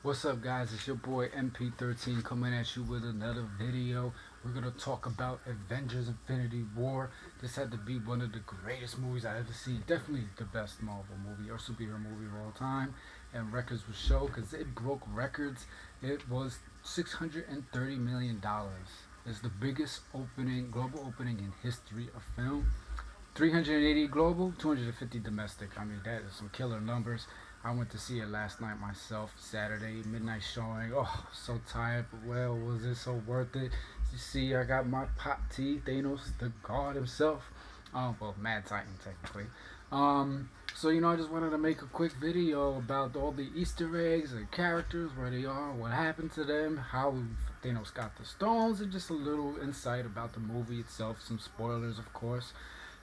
What's up, guys? It's your boy MP13 coming at you with another video. We're gonna talk about Avengers Infinity War. This had to be one of the greatest movies I ever seen. Definitely the best Marvel movie or superhero movie of all time. And records will show because it broke records. It was $630 million. It's the biggest global opening in history of film. 380 global, 250 domestic. I mean, that is some killer numbers. I went to see it last night myself, Saturday, midnight showing. Oh, so tired, but well, was it so worth it? You see, I got my pop tea, Thanos, the god himself. Well, Mad Titan, technically. I just wanted to make a quick video about all the Easter eggs and characters, where they are, what happened to them, how Thanos got the stones, and just a little insight about the movie itself. Some spoilers, of course.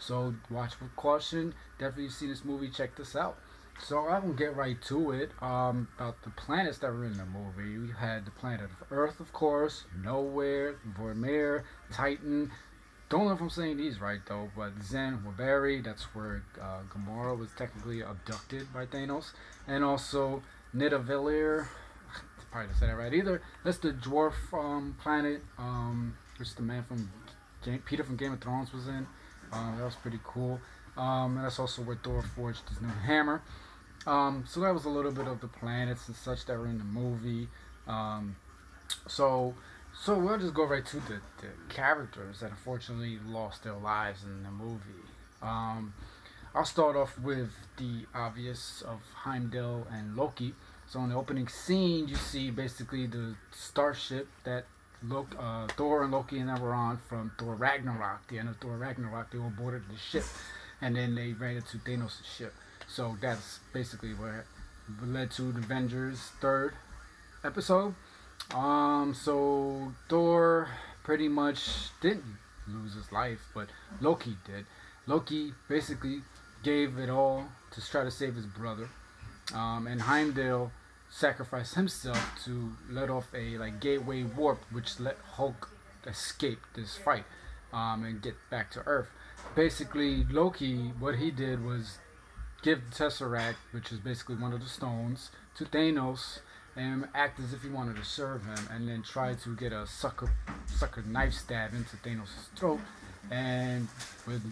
So watch with caution. Definitely, you see this movie, check this out. So I'm gonna get right to it. About the planets that were in the movie, we had the planet of Earth, of course, Nowhere, Vormir, Titan. Don't know if I'm saying these right though, but Zen, Wabari, that's where Gamora was technically abducted by Thanos, and also Nidavellir. Probably didn't say that right either. That's the dwarf planet, which the man from Peter from Game of Thrones was in. That was pretty cool. And that's also where Thor forged his new hammer. So that was a little bit of the planets and such that were in the movie. Um, so, so we'll just go right to the characters that unfortunately lost their lives in the movie. I'll start off with the obvious of Heimdall and Loki. So in the opening scene, you see basically the starship that Thor and Loki and them were on from Thor Ragnarok. The end of Thor Ragnarok, they all boarded the ship, and then they ran into Thanos' ship. So that's basically what led to the Avengers third episode. So Thor pretty much didn't lose his life, but Loki did. Loki basically gave it all to try to save his brother, and Heimdall sacrificed himself to let off a gateway warp, which let Hulk escape this fight, and get back to Earth. Basically, Loki, what he did was give the Tesseract, which is basically one of the stones, to Thanos and act as if he wanted to serve him, and then try to get a sucker knife stab into Thanos' throat, and with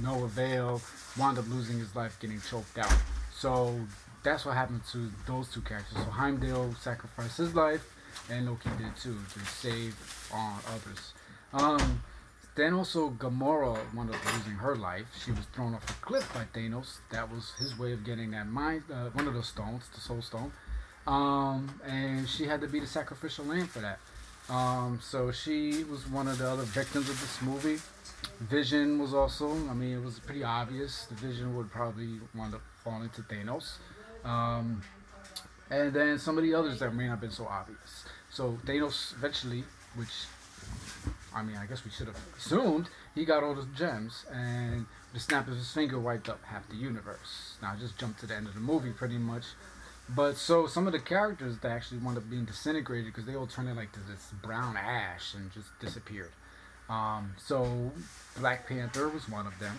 no avail, wound up losing his life, getting choked out. So that's what happened to those two characters. So Heimdall sacrificed his life, and Loki did too, to save others. Then also Gamora wound up losing her life. She was thrown off a cliff by Thanos. That was his way of getting that one of those stones, the Soul Stone. And she had to be the sacrificial lamb for that. So she was one of the other victims of this movie. Vision was also, I mean, it was pretty obvious. The Vision would probably wind up falling to Thanos. And then some of the others that may not have been so obvious. So Thanos eventually, which I mean, I guess we should have assumed, he got all the gems, and the snap of his finger wiped up half the universe. Now I just jumped to the end of the movie pretty much. But so some of the characters that actually wound up being disintegrated because they all turned into this brown ash and just disappeared. So Black Panther was one of them.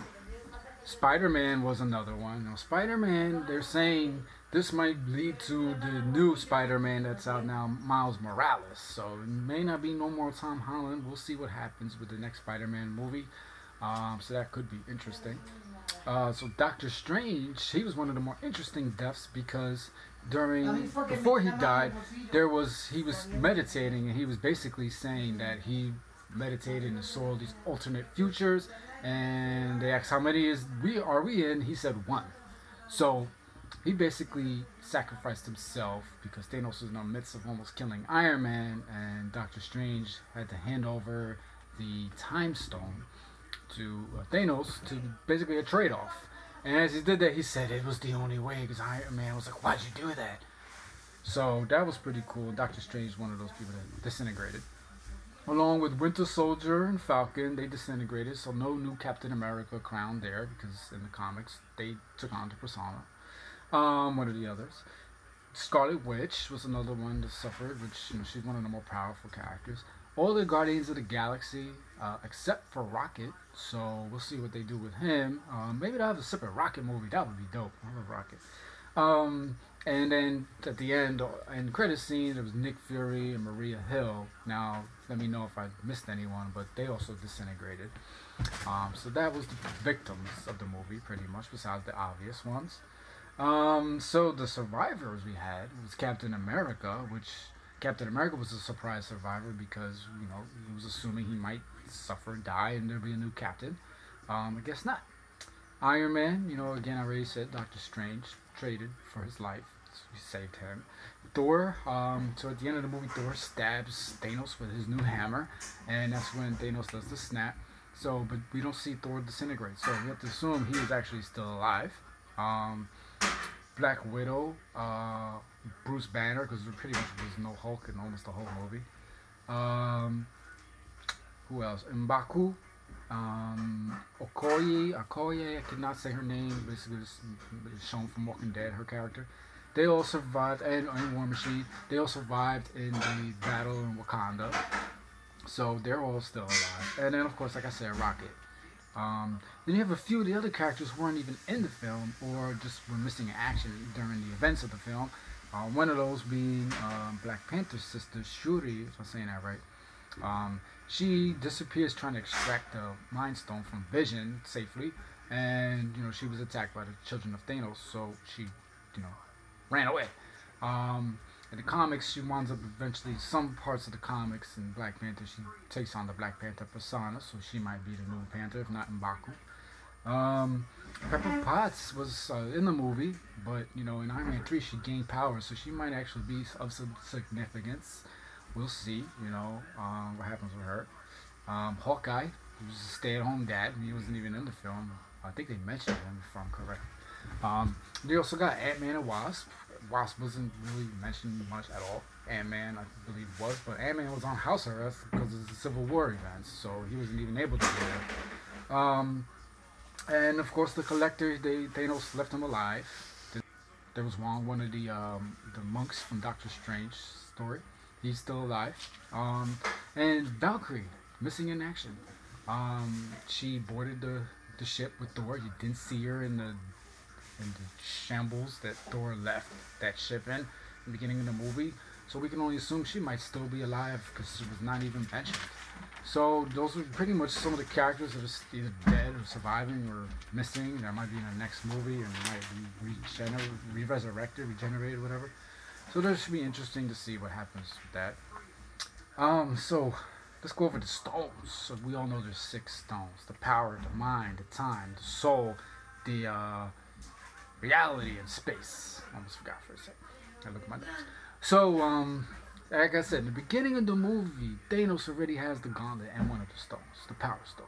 Spider-Man was another one. Now, Spider-Man, they're saying this might lead to the new Spider-Man that's out now, Miles Morales. So it may not be no more Tom Holland. We'll see what happens with the next Spider-Man movie. So that could be interesting. So Doctor Strange, he was one of the more interesting deaths because before he died, he was meditating, and he was basically saying that he meditated and saw these alternate futures, and they asked how many are we in. He said one. So he basically sacrificed himself because Thanos was in the midst of almost killing Iron Man, and Doctor Strange had to hand over the Time Stone to Thanos to basically a trade-off. And as he did that, he said it was the only way because Iron Man was like, "Why'd you do that?" So that was pretty cool. Doctor Strange is one of those people that disintegrated. Along with Winter Soldier and Falcon, they disintegrated, so no new Captain America crown there because in the comics they took on the persona. What are the others? Scarlet Witch was another one that suffered, which she's one of the more powerful characters. All the Guardians of the Galaxy, except for Rocket, so we'll see what they do with him. Maybe they'll have a separate Rocket movie. That would be dope. I love Rocket. And then at the end credit scene, it was Nick Fury and Maria Hill. Now, let me know if I missed anyone, but they also disintegrated. So that was the victims of the movie, pretty much, besides the obvious ones. So the survivors we had was Captain America, which Captain America was a surprise survivor because he was assuming he might suffer, die, and there'd be a new captain. I guess not. Iron Man, again I already said Doctor Strange traded for his life. So he saved him. Thor, so at the end of the movie, Thor stabs Thanos with his new hammer, and that's when Thanos does the snap. So, but we don't see Thor disintegrate, so we have to assume he is actually still alive. Um, Black Widow, Bruce Banner, because there pretty much was no Hulk in almost the whole movie. Um, who else? Mbaku, Okoye, I cannot say her name. Basically, it's shown from Walking Dead, her character. They all survived, and War Machine. They all survived in the battle in Wakanda, so they're all still alive. And then, of course, like I said, Rocket. Then you have a few of the other characters who weren't even in the film or just were missing in action during the events of the film. One of those being Black Panther's sister, Shuri, if I'm saying that right. She disappears trying to extract the Mind Stone from Vision safely, and she was attacked by the children of Thanos, so she, ran away. In the comics, she winds up eventually, some parts of the comics in Black Panther, she takes on the Black Panther persona, so she might be the new Panther, if not M'Baku. Pepper Potts was in the movie, but in Iron Man 3 she gained power, so she might actually be of some significance. We'll see, what happens with her. Hawkeye, he was a stay-at-home dad, and he wasn't even in the film. I think they mentioned him, if I'm correct. They also got Ant-Man and Wasp. Wasp wasn't really mentioned much at all. Ant-Man, I believe, was, but Ant-Man was on house arrest because of the Civil War events, so he wasn't even able to be there. And of course, the Collector, Thanos left him alive. There was one of the monks from Doctor Strange story. He's still alive. And Valkyrie, missing in action. She boarded the ship with Thor. You didn't see her in the shambles that Thor left that ship in the beginning of the movie. So we can only assume she might still be alive because she was not even mentioned. So those are pretty much some of the characters that are either dead or surviving or missing. That might be in the next movie and might be resurrected, regenerated, whatever. So that should be interesting to see what happens with that. So let's go over the stones. So we all know there's 6 stones: the power, the mind, the time, the soul, the reality, and space. I almost forgot for a second. I look at my notes. So, like I said, in the beginning of the movie, Thanos already has the gauntlet and one of the stones, the Power Stone.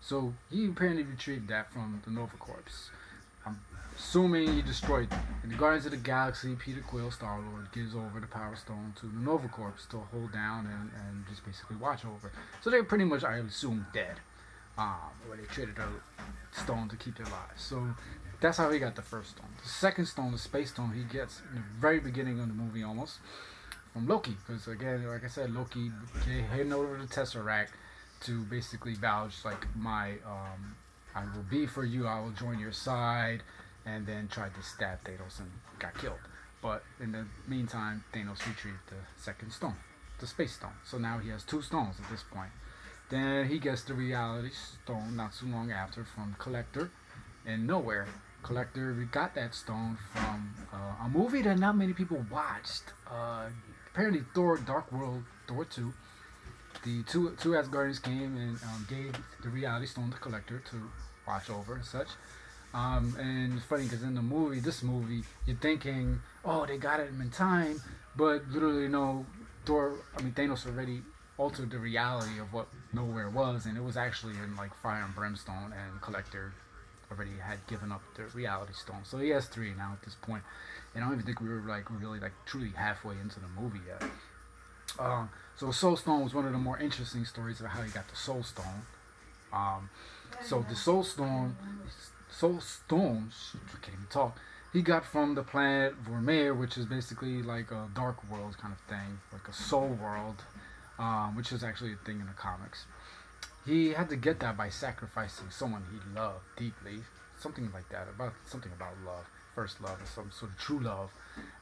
So he apparently retrieved that from the Nova Corps. I'm assuming he destroyed them. In the Guardians of the Galaxy, Peter Quill, Star-Lord, gives over the Power Stone to the Nova Corps to hold down and just basically watch over. So they're pretty much, I assume, dead. Or they traded a stone to keep their lives. So that's how he got the first stone. The second stone, the Space Stone, he gets in the very beginning of the movie almost from Loki. Because again, like I said, Loki handed over the Tesseract to basically vouch like I will be for you, I will join your side, and then tried to stab Thanos and got killed. But in the meantime, Thanos retrieved the second stone, the Space Stone. So now he has 2 stones at this point. Then he gets the Reality Stone not too long after from Collector in Nowhere. Collector got that stone from a movie that not many people watched. Apparently, Thor: Dark World, Thor 2. The two Asgardians came and gave the Reality Stone to Collector to watch over and such. And it's funny because in this movie, you're thinking, oh, they got it in time, but literally, no, Thanos already altered the reality of what Nowhere was, and it was actually in like Fire and Brimstone, and Collector already had given up the Reality Stone. So he has 3 now at this point. And I don't even think we were like really like truly halfway into the movie yet. So Soul Stone was one of the more interesting stories of how he got the Soul Stone. So the Soul Stones, I can't even talk. He got from the planet Vormir, which is basically like a dark world kind of thing, like a Soulworld, which is actually a thing in the comics. He had to get that by sacrificing someone he loved deeply, something like that, something about love. first love or some sort of true love,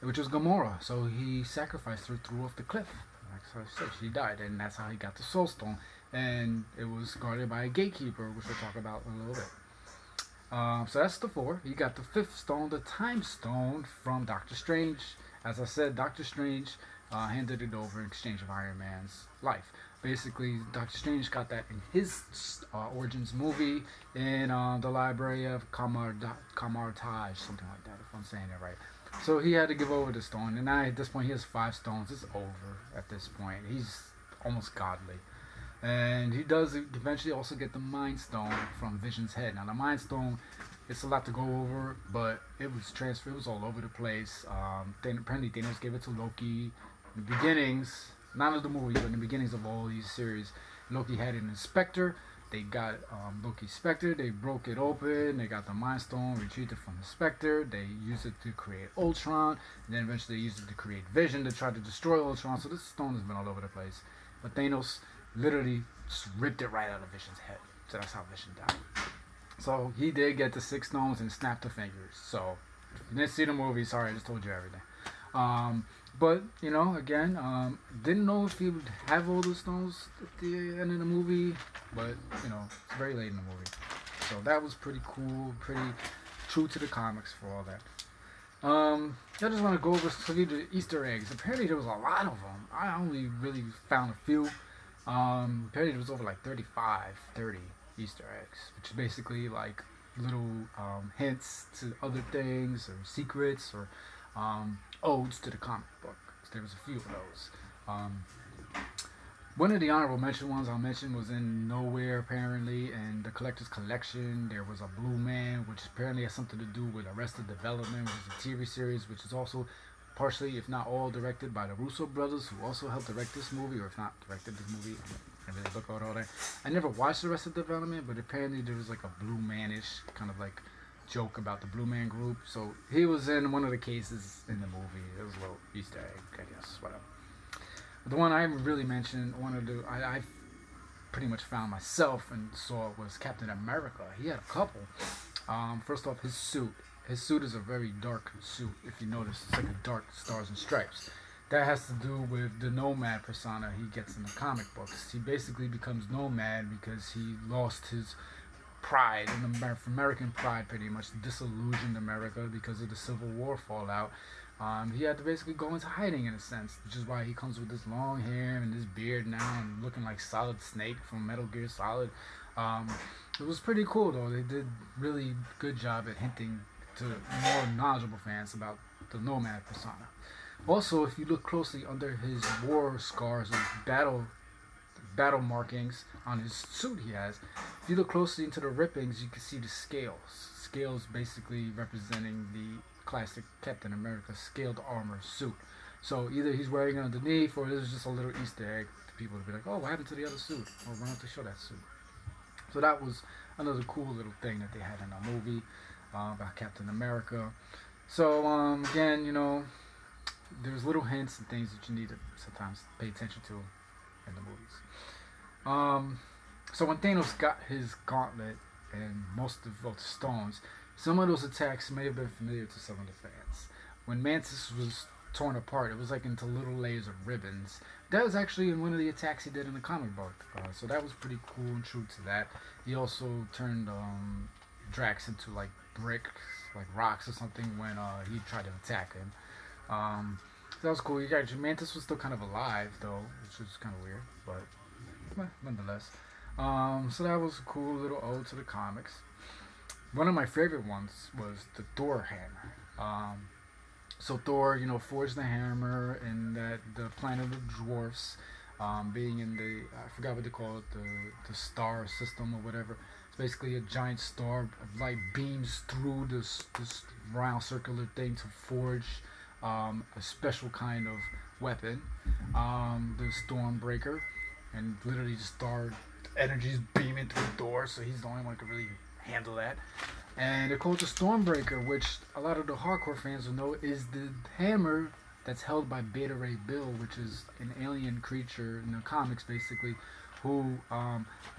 which was Gamora. So he sacrificed her, threw off the cliff. Like I said, she died, and that's how he got the Soul Stone. And it was guarded by a gatekeeper, which we'll talk about in a little bit. So that's the four. He got the fifth stone, the Time Stone, from Doctor Strange. As I said, Doctor Strange handed it over in exchange of Iron Man's life. Basically, Doctor Strange got that in his Origins movie in the Library of Kamartaj, something like that, if I'm saying it right. So he had to give over the stone, and now at this point he has 5 stones. It's over at this point. He's almost godly. And he does eventually also get the Mind Stone from Vision's head. Now the Mind Stone, it's a lot to go over, but it was transferred. It was all over the place. Apparently Thanos gave it to Loki. In the beginnings, not of the movie, but in the beginnings of all these series, Loki had an Inspector. They got Loki's Spectre. They broke it open. They got the Mind Stone, retrieved it from the Spectre. They used it to create Ultron. And then eventually they used it to create Vision to try to destroy Ultron. So this stone has been all over the place. But Thanos literally just ripped it right out of Vision's head. So that's how Vision died. So he did get the 6 stones and snapped the fingers. So if you didn't see the movie, sorry, I just told you everything. But, you know, again, didn't know if he would have all the stones at the end of the movie. But, you know, it's very late in the movie. So that was pretty cool, pretty true to the comics for all that. I just want to go over some of the Easter eggs. Apparently there was a lot of them. I only really found a few. Apparently there was over like 30 Easter eggs, which is basically like little hints to other things or secrets or odes to the comic book. So there was a few of those. One of the honorable mention ones I'll mention was in Nowhere, apparently, and the Collector's Collection. There was a Blue Man, which apparently has something to do with Arrested Development, which is a TV series, which is also partially, if not all, directed by the Russo brothers, who also helped direct this movie, or if not directed this movie. I really look at all that. I never watched Arrested Development, but apparently there was like a Blue Man-ish kind of like joke about the Blue Man Group. So he was in one of the cases in the movie. It was a little Easter egg, I guess, whatever. The one I haven't really mentioned, I pretty much found myself and saw was Captain America. He had a couple. First off, his suit. His suit is a very dark suit. If you notice, it's like a dark stars and stripes. That has to do with the nomad persona he gets in the comic books. He basically becomes nomad because he lost his pride, and American pride pretty much disillusioned America because of the Civil War fallout. He had to basically go into hiding in a sense, which is why he comes with this long hair and this beard now and looking like Solid Snake from Metal Gear Solid. It was pretty cool though. They did really good job at hinting to more knowledgeable fans about the nomad persona. Also, if you look closely under his war scars and battle markings on his suit he has, if you look closely into the rippings, you can see the scales. Scales basically representing the classic Captain America scaled armor suit. So either he's wearing it underneath, or this is just a little Easter egg to people to be like, oh, what happened to the other suit? Or we're not to show that suit. So that was another cool little thing that they had in the movie about Captain America. So again, you know, there's little hints and things that you need to sometimes pay attention to in the movies. So when Thanos got his gauntlet and most of the stones, some of those attacks may have been familiar to some of the fans. When Mantis was torn apart, it was like into little layers of ribbons. That was actually in one of the attacks he did in the comic book. So that was pretty cool and true to that. He also turned Drax into like bricks, like rocks or something when he tried to attack him. So that was cool. Mantis was still kind of alive though, which was kind of weird, but nonetheless. So that was a cool little ode to the comics. One of my favorite ones was the Thor hammer. So Thor, you know, forged the hammer in the planet of the dwarfs, being in I forgot what they call it, the star system or whatever. It's basically a giant star of light beams through this round circular thing to forge a special kind of weapon, the Stormbreaker, and literally just star energies beaming through Thor, so he's the only one who could really handle that. And they're called the Stormbreaker, which a lot of the hardcore fans will know is the hammer that's held by Beta Ray Bill, which is an alien creature in the comics basically, who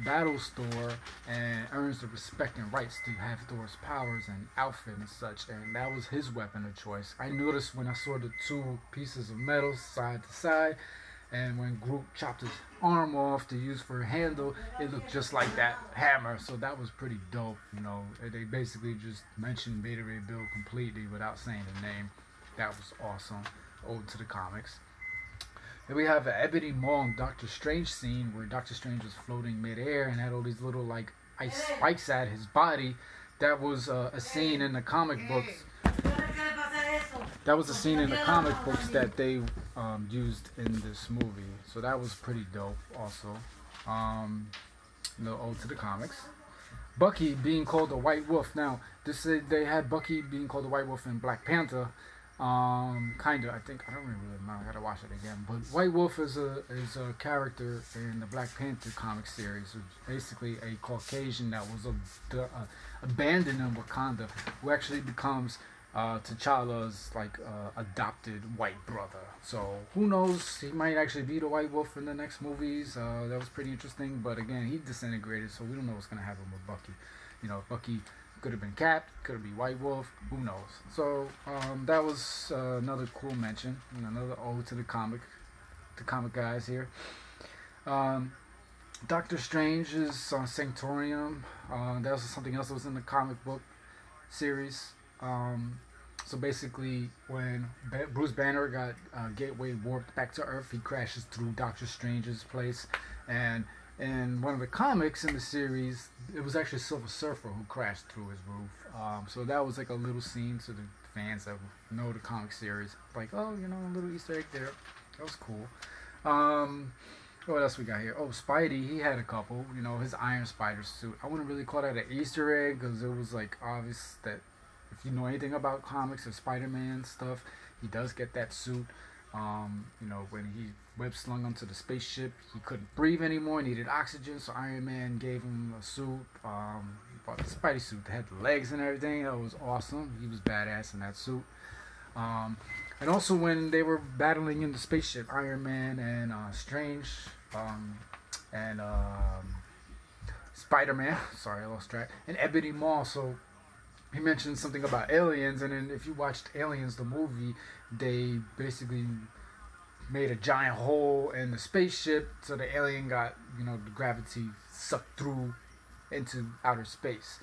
battles Thor and earns the respect and rights to have Thor's powers and outfit and such, and that was his weapon of choice. I noticed when I saw the two pieces of metal side to side, and when Groot chopped his arm off to use for a handle, it looked just like that hammer. So that was pretty dope. You know, they basically just mentioned Beta Ray Bill completely without saying the name. That was awesome. Ode to the comics. Then we have an Ebony Maw and Doctor Strange scene where Doctor Strange was floating midair and had all these little like ice spikes at his body. That was a scene in the comic books. That was a scene in the comic books that they used in this movie. So that was pretty dope also. No ode to the comics. Bucky being called the White Wolf. Now, they had Bucky being called the White Wolf in Black Panther. Kinda. I think I don't really remember. I gotta watch it again. But White Wolf is a character in the Black Panther comic series. It's basically a Caucasian that was abandoned in Wakanda, who actually becomes T'Challa's like adopted white brother. So who knows? He might actually be the White Wolf in the next movies. That was pretty interesting. But again, he disintegrated, so we don't know what's gonna happen with Bucky. You know, Bucky could have been Cap, could have been White Wolf, who knows? So that was another cool mention, another ode to the comic guys here. Doctor Strange is Sanctorium. That was something else that was in the comic book series. So basically, when Bruce Banner got Gateway warped back to Earth, he crashes through Doctor Strange's place, and in one of the comics in the series, it was actually Silver Surfer who crashed through his roof. So that was like a little scene to the fans that know the comic series. Like, oh, a little Easter egg there. That was cool. What else we got here? Oh, Spidey, he had a couple. His Iron Spider suit. I wouldn't really call that an Easter egg because it was like obvious that if you know anything about comics or Spider-Man stuff, he does get that suit. When he web slung onto the spaceship, he couldn't breathe anymore, needed oxygen, so Iron Man gave him a suit, bought the Spidey suit that had the legs and everything. That was awesome. He was badass in that suit. And also when they were battling in the spaceship, Iron Man and Strange and Spider-Man, sorry I lost track, and Ebony Maw. So he mentioned something about aliens, and then if you watched Aliens, the movie, they basically made a giant hole in the spaceship so the alien got, the gravity sucked through into outer space.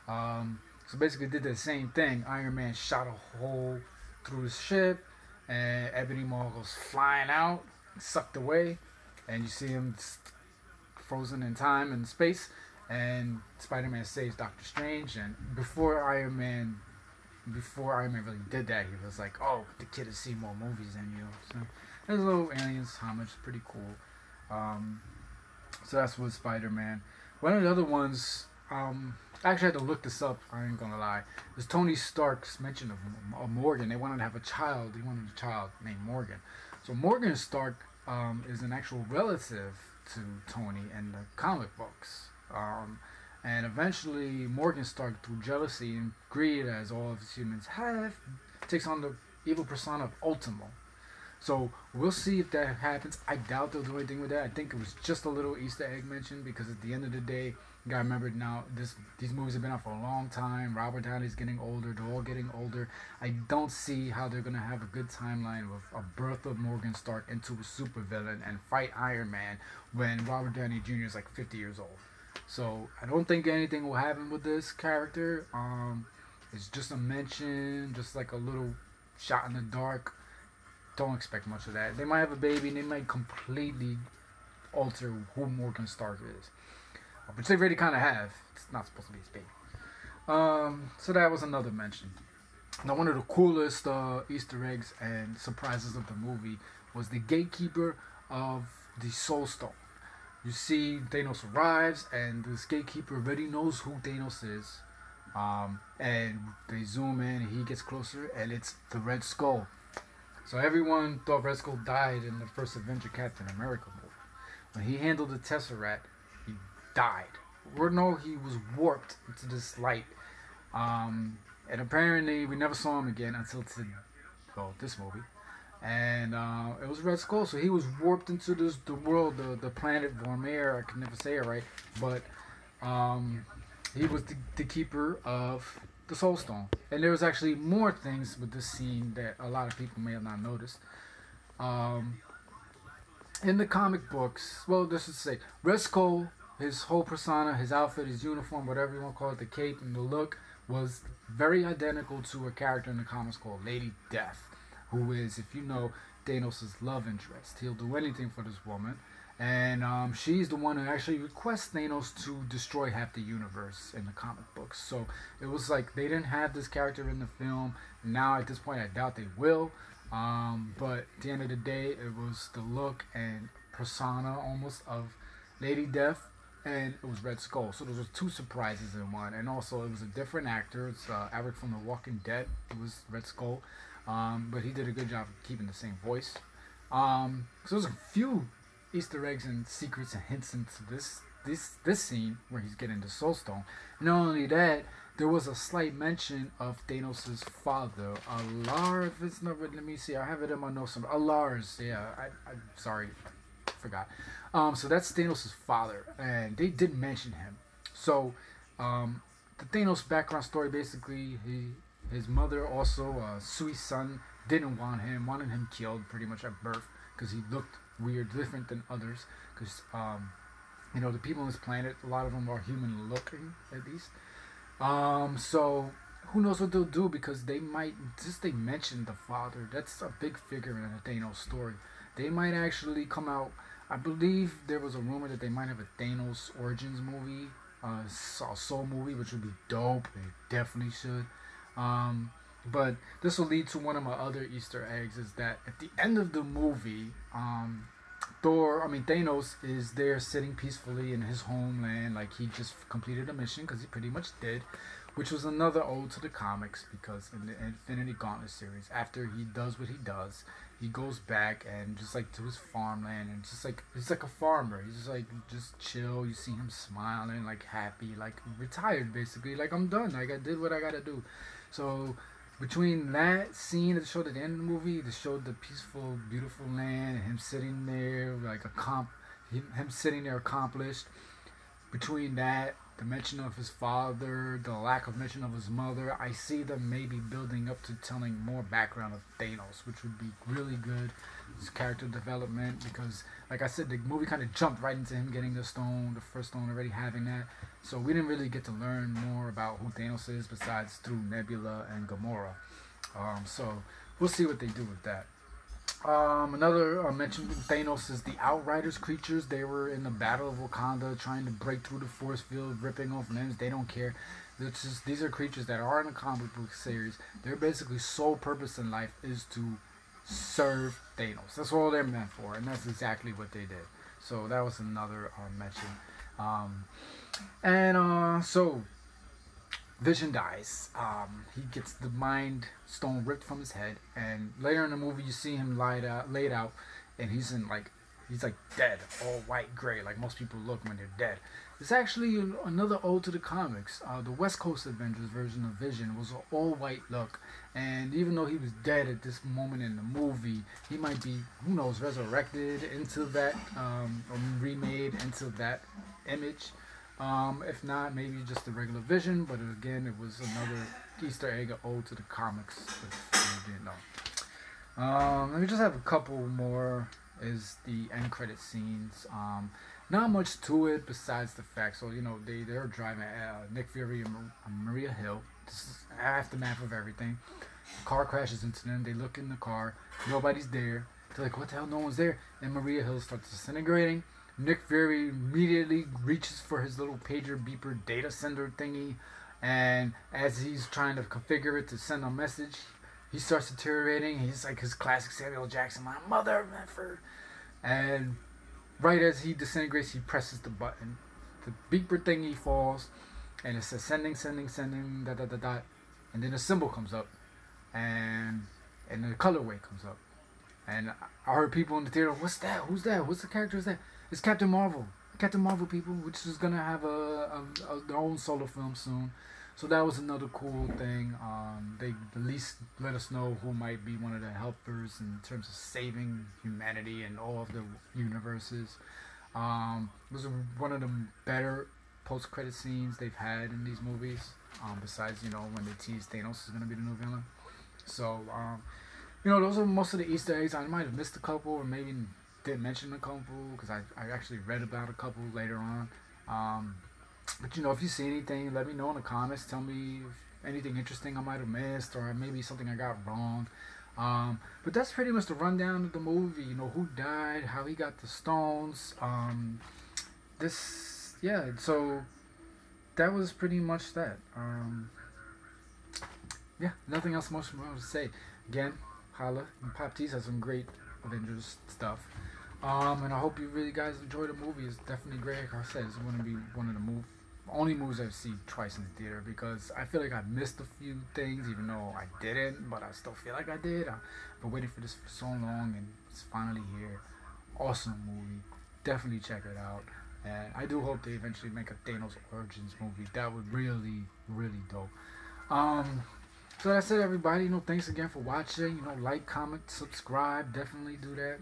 So basically did the same thing. Iron Man shot a hole through the ship, and Ebony Maw goes flying out, sucked away, and you see him frozen in time and space, and Spider-Man saves Doctor Strange. And before Iron Man really did that, he was like, oh, the kid has seen more movies than you. So there's a little aliens homage, pretty cool. So that's with Spider-Man. One of the other ones, I actually had to look this up, I ain't gonna lie. There's Tony Stark's mention of Morgan. They wanted to have a child. He wanted a child named Morgan. So Morgan Stark is an actual relative to Tony in the comic books. And eventually Morgan Stark, through jealousy and greed, as all of humans have, takes on the evil persona of Ultimo. So we'll see if that happens. I doubt they'll do anything with that. I think it was just a little Easter egg mention, because at the end of the day, you gotta remember now, these movies have been out for a long time. Robert Downey's getting older. They're all getting older. I don't see how they're gonna have a good timeline with a birth of Morgan Stark into a supervillain and fight Iron Man when Robert Downey Jr. is like 50 years old. So I don't think anything will happen with this character. It's just a mention, just like a little shot in the dark. Don't expect much of that. They might have a baby and they might completely alter who Morgan Stark is, which they already kind of have. It's not supposed to be his baby. So that was another mention. Now, one of the coolest Easter eggs and surprises of the movie was the gatekeeper of the Soul Stone. You see Thanos arrives, and this gatekeeper already knows who Thanos is. And they zoom in, and he gets closer, and it's the Red Skull. So everyone thought Red Skull died in the first Avenger Captain America movie. When he handled the Tesseract, he died. Or no, he was warped into this light. And apparently we never saw him again until this movie. and it was Red Skull. So he was warped into the world, the planet Vormir. I can never say it right, but um, he was the keeper of the Soul Stone. And there was actually more things with this scene that a lot of people may have not noticed. Um, in the comic books, well, this is to say, Red Skull, his whole persona, his outfit, his uniform, whatever you want to call it, the cape and the look, was very identical to a character in the comics called Lady Death, who is, if you know, Thanos' love interest. He'll do anything for this woman. And she's the one who actually requests Thanos to destroy half the universe in the comic books. So it was like they didn't have this character in the film. Now at this point, I doubt they will. But at the end of the day, it was the look and persona almost of Lady Death, and it was Red Skull. So those were two surprises in one. And also, it was a different actor. It's Eric from The Walking Dead. It was Red Skull, but he did a good job of keeping the same voice. So there's a few Easter eggs and secrets and hints into this scene where he's getting the Soul Stone. Not only that, there was a slight mention of Thanos' father, Alar. If it's not, let me see. I have it in my notes. Alar's. Yeah, I'm sorry, forgot. So that's Thanos' father, and they did mention him. So, the Thanos background story basically, his mother also, Sui's son, didn't want him, wanted him killed pretty much at birth because he looked weird, different than others. Because the people on this planet, a lot of them are human looking at least. So who knows what they'll do because they might just they mentioned the father. That's a big figure in a Thanos story. They might actually come out. I believe there was a rumor that they might have a Thanos Origins movie, a Soul movie, which would be dope. They definitely should. But this will lead to one of my other Easter eggs is that at the end of the movie, Thanos is there sitting peacefully in his homeland, like he just completed a mission because he pretty much did, which was another ode to the comics because in the Infinity Gauntlet series, after he does what he does, he goes back and just like to his farmland and just like he's like a farmer. He's just like just chill. You see him smiling, like happy, like retired basically. Like I'm done. Like I did what I gotta do. So between that scene that showed at the end of the movie, that showed the peaceful, beautiful land, and him sitting there like him sitting there accomplished. Between that, the mention of his father, the lack of mention of his mother, I see them maybe building up to telling more background of Thanos, which would be really good. His character development, because, like I said, the movie kind of jumped right into him getting the stone, the first stone, already having that. So we didn't really get to learn more about who Thanos is besides through Nebula and Gamora. So we'll see what they do with that. Another mention with Thanos is the Outriders creatures. They were in the Battle of Wakanda trying to break through the force field, ripping off limbs. They don't care. These are creatures that are in the comic book series. Their basically sole purpose in life is to serve Thanos. That's all they're meant for, and that's exactly what they did. So that was another mention. So Vision dies. He gets the Mind Stone ripped from his head, and later in the movie, you see him laid out, and he's like dead, all white, gray, like most people look when they're dead. It's actually another ode to the comics. The West Coast Avengers version of Vision was an all white look, and even though he was dead at this moment in the movie, he might be, who knows, resurrected into that, or remade into that image. If not, maybe just the regular Vision, but again, it was another Easter egg ode to the comics, if you didn't know. Let me just have a couple more, is the end credit scenes. Not much to it besides the fact, so, they're driving Nick Fury and Maria Hill. This is aftermath of everything. The car crashes into them, they look in the car, nobody's there. They're like, what the hell, no one's there? And Maria Hill starts disintegrating. Nick Fury immediately reaches for his little pager beeper data sender thingy, and as he's trying to configure it to send a message, he starts deteriorating. He's like his classic Samuel Jackson, my mother, Medford. And right as he disintegrates, he presses the button. The beeper thingy falls, and it says sending, dot, dot, dot, dot. And then a symbol comes up, and the colorway comes up. And I heard people in the theater, what's that? Who's that? What's the character? Is that? It's Captain Marvel. Captain Marvel, people, which is going to have their own solo film soon. So that was another cool thing. They at least let us know who might be one of the helpers in terms of saving humanity and all of the universes. It was one of the better post-credit scenes they've had in these movies. Besides, when they tease Thanos is gonna be the new villain. So, those are most of the Easter eggs. I might have missed a couple, or maybe didn't mention a couple because I actually read about a couple later on. But if you see anything, let me know in the comments. Tell me if anything interesting I might have missed, or maybe something I got wrong. But that's pretty much the rundown of the movie. Who died, how he got the stones. Yeah. So that was pretty much that. Yeah, nothing else much more to say. Again, holla. And Pop Tees has some great Avengers stuff. And I hope you really guys enjoy the movie. It's definitely great. Like I said, it's going to be one of the only movies I've seen twice in the theater because I feel like I missed a few things, even though I didn't, but I still feel like I did. I've been waiting for this for so long, and it's finally here. Awesome movie. Definitely check it out. And I do hope they eventually make a Thanos Origins movie. That would really, really dope. So that's it, everybody. Thanks again for watching. Like, comment, subscribe. Definitely do that.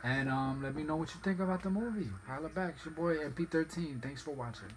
And let me know what you think about the movie. Holla back. It's your boy MP13. Thanks for watching.